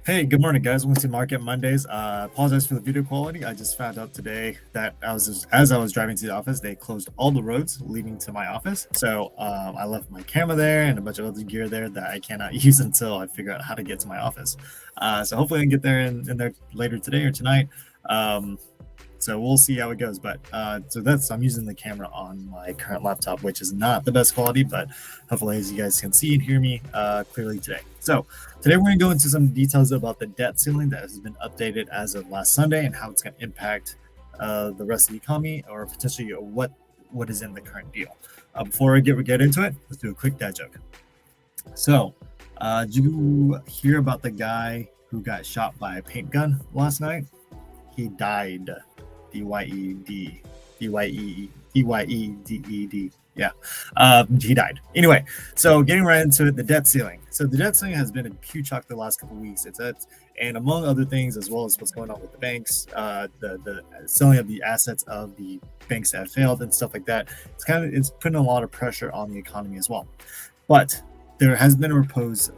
Hey, good morning, guys. Welcome to Market Mondays. Apologize for the video quality. I just found out today that as I was driving to the office, they closed all the roads leading to my office. So I left my camera there and a bunch of other gear there that I cannot use until I figure out how to get to my office. So hopefully I can get there in there later today or tonight. So we'll see how it goes. But I'm using the camera on my current laptop, which is not the best quality, but hopefully as you guys can see and hear me clearly today. So today we're going to go into some details about the debt ceiling that has been updated as of last Sunday and how it's going to impact the rest of the economy or potentially what is in the current deal. Before I get into it, let's do a quick dad joke. So did you hear about the guy who got shot by a paint gun last night? He died. D-Y-E-D. D-Y-E-D-E-D. Yeah. He died. Anyway, so getting right into it, the debt ceiling. So the debt ceiling has been a huge shock the last couple of weeks. And among other things, as well as what's going on with the banks, the selling of the assets of the banks that have failed and stuff like that, it's putting a lot of pressure on the economy as well. But there has been a proposed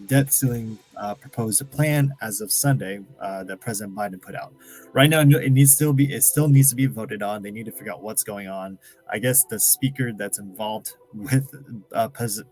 debt ceiling proposed plan as of Sunday that President Biden put out. Right now, it still needs to be voted on. They need to figure out what's going on. I guess the speaker that's involved with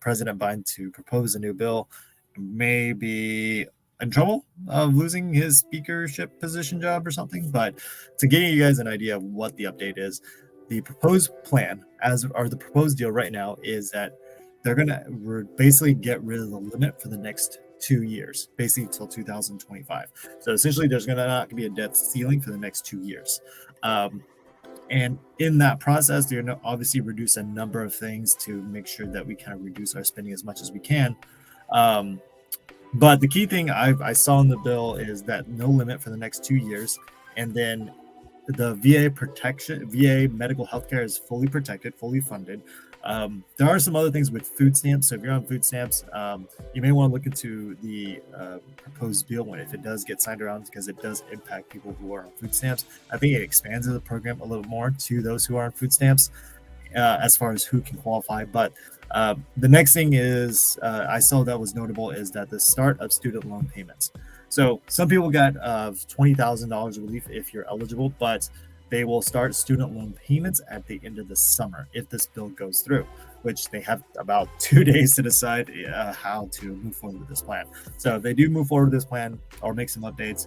President Biden to propose a new bill may be in trouble of losing his speakership position job or something. But to give you guys an idea of what the update is, the proposed plan the proposed deal right now is that they're going to basically get rid of the limit for the next 2 years, basically until 2025. So essentially, there's going to not be a debt ceiling for the next 2 years. And in that process, they're going to obviously reduce a number of things to make sure that we kind of reduce our spending as much as we can. But the key thing I saw in the bill is that no limit for the next 2 years. And then the VA medical health care is fully protected, fully funded. There are some other things with food stamps. So if you're on food stamps, you may want to look into the proposed bill if it does get signed around, because it does impact people who are on food stamps. I think it expands the program a little more to those who are on food stamps as far as who can qualify. But the next thing is I saw that was notable is that the start of student loan payments. So some people got $20,000 relief if you're eligible, but they will start student loan payments at the end of the summer if this bill goes through, which they have about 2 days to decide how to move forward with this plan. So if they do move forward with this plan or make some updates,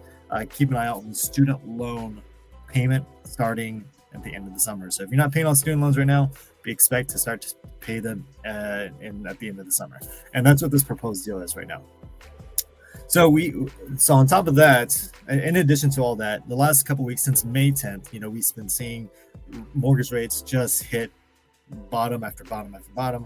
keep an eye out on the student loan payment starting at the end of the summer. So if you're not paying on student loans right now, we expect to start to pay them at the end of the summer. And that's what this proposed deal is right now. So on top of that, in addition to all that, the last couple of weeks since May 10th, we've been seeing mortgage rates just hit bottom after bottom after bottom,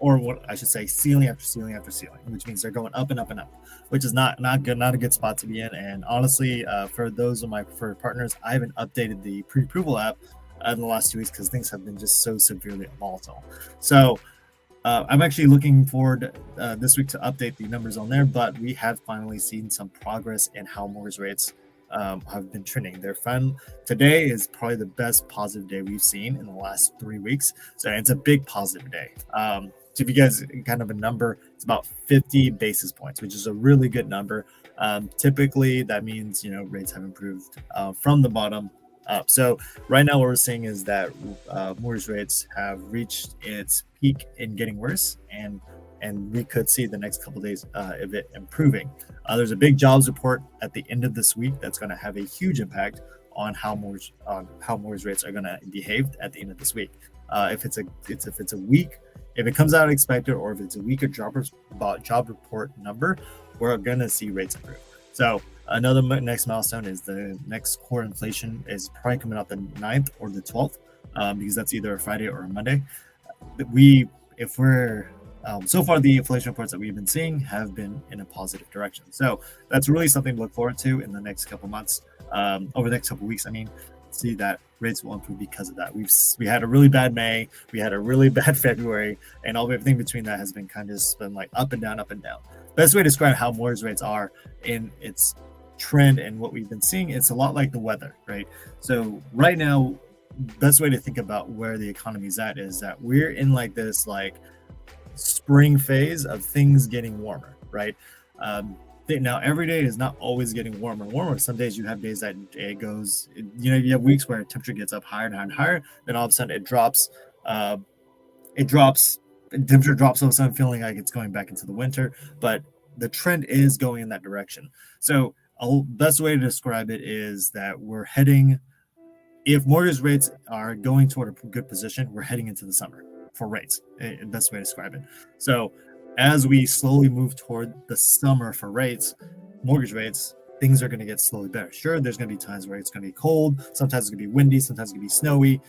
or what I should say, ceiling after ceiling after ceiling, which means they're going up and up and up, which is not good, not a good spot to be in. And honestly, for those of my preferred partners, I haven't updated the pre-approval app in the last 2 weeks because things have been just so severely volatile. So I'm actually looking forward this week to update the numbers on there, but we have finally seen some progress in how mortgage rates have been trending. Today is probably the best positive day we've seen in the last 3 weeks. So it's a big positive day. To give you guys kind of a number, it's about 50 basis points, which is a really good number. Typically, that means rates have improved from the bottom up. So right now what we're seeing is that mortgage rates have reached its peak in getting worse, and we could see the next couple of days of it improving. There's a big jobs report at the end of this week that's going to have a huge impact on how mortgage rates are going to behave at the end of this week. If it comes out expected, or if it's a weaker job report number, we're going to see rates improve. So another next milestone is the next core inflation is probably coming out the 9th or the 12th, because that's either a Friday or a Monday. So far the inflation reports that we've been seeing have been in a positive direction. So that's really something to look forward to in the next couple months, over the next couple weeks. See that rates will improve because of that. We had a really bad May, we had a really bad February, and everything between that has been kind of just been like up and down, up and down. Best way to describe how mortgage rates are in its trend and what we've been seeing, it's a lot like the weather, right? So right now, best way to think about where the economy is at is that we're in like this spring phase of things getting warmer, right? now every day is not always getting warmer and warmer. Some days you have days that it goes, you have weeks where temperature gets up higher and higher and higher. Then all of a sudden it drops. It drops. Temperature drops all of a sudden, feeling like it's going back into the winter. But the trend is going in that direction. So best way to describe it is that we're heading. If mortgage rates are going toward a good position, we're heading into the summer for rates. Best way to describe it. So as we slowly move toward the summer for rates, mortgage rates, things are going to get slowly better. Sure, there's going to be times where it's going to be cold. Sometimes it's going to be windy. Sometimes it's going to be snowy.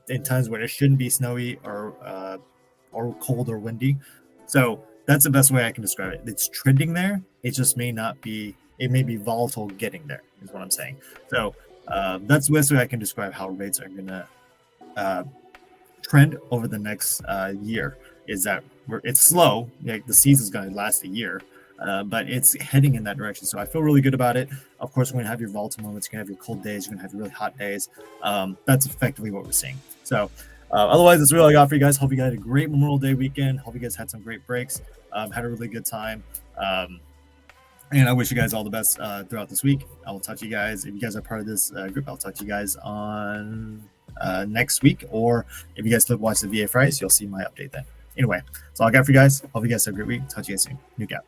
In times where it shouldn't be snowy or cold or windy. So that's the best way I can describe it. It's trending there. It just may not be. It may be volatile getting there. Is what I'm saying. So that's the best way I can describe how rates are going to trend over the next year. Is that it's slow. Like the season's going to last a year, but it's heading in that direction. So I feel really good about it. Of course, we're going to have your volatile moments. You're going to have your cold days. You're going to have your really hot days. That's effectively what we're seeing. So otherwise, that's really all I got for you guys. Hope you guys had a great Memorial Day weekend. Hope you guys had some great breaks. Had a really good time. And I wish you guys all the best throughout this week. I will talk to you guys. If you guys are part of this group, I'll talk to you guys on next week. Or if you guys watch the VA Fridays, you'll see my update then. Anyway, that's all I got for you guys. Hope you guys have a great week. Talk to you guys soon. New Cap.